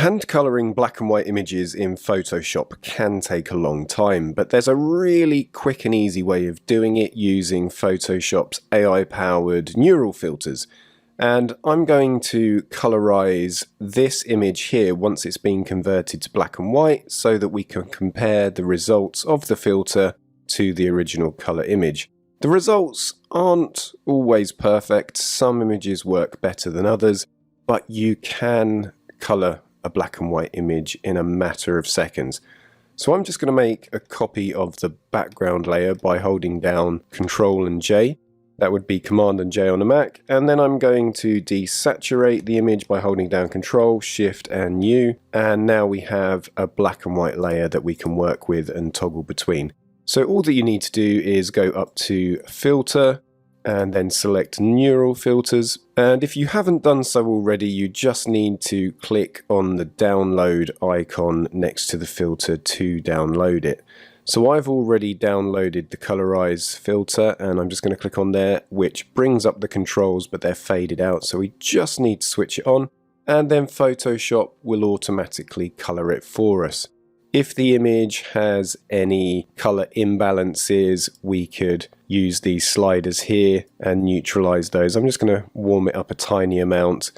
Hand colouring black and white images in Photoshop can take a long time, but there's a really quick and easy way of doing it using Photoshop's AI-powered neural filters. And I'm going to colourise this image here once it's been converted to black and white so that we can compare the results of the filter to the original colour image. The results aren't always perfect, some images work better than others, but you can colour a black and white image in a matter of seconds. So I'm just going to make a copy of the background layer by holding down Ctrl and J. That would be Command and J on a Mac. And then I'm going to desaturate the image by holding down Ctrl, Shift and U. And now we have a black and white layer that we can work with and toggle between. So all that you need to do is go up to Filter and then select Neural Filters. And if you haven't done so already, you just need to click on the download icon next to the filter to download it. So I've already downloaded the colourise filter and I'm just going to click on there, which brings up the controls, but they're faded out. So we just need to switch it on and then Photoshop will automatically colour it for us. If the image has any colour imbalances, we could use these sliders here and neutralise those. I'm just going to warm it up a tiny amount.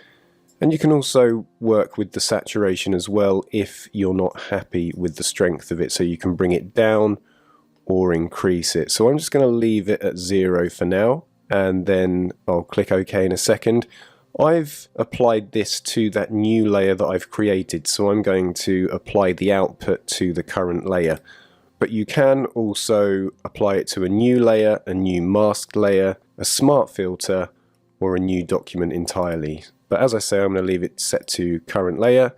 And you can also work with the saturation as well if you're not happy with the strength of it. So you can bring it down or increase it. So I'm just going to leave it at 0 for now. And then I'll click OK in a second. I've applied this to that new layer that I've created, so I'm going to apply the output to the current layer. But you can also apply it to a new layer, a new masked layer, a smart filter, or a new document entirely. But as I say, I'm going to leave it set to current layer,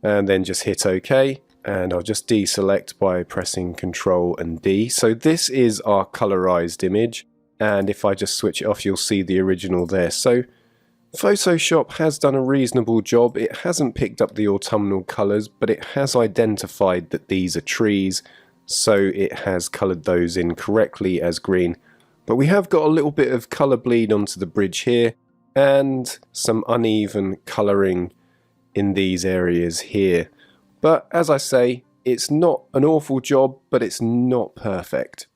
and then just hit OK. And I'll just deselect by pressing Ctrl and D. So this is our colorized image, and if I just switch it off, you'll see the original there. So Photoshop has done a reasonable job. It hasn't picked up the autumnal colours, but it has identified that these are trees, so it has coloured those in correctly as green. But we have got a little bit of colour bleed onto the bridge here, and some uneven colouring in these areas here. But as I say, it's not an awful job, but it's not perfect.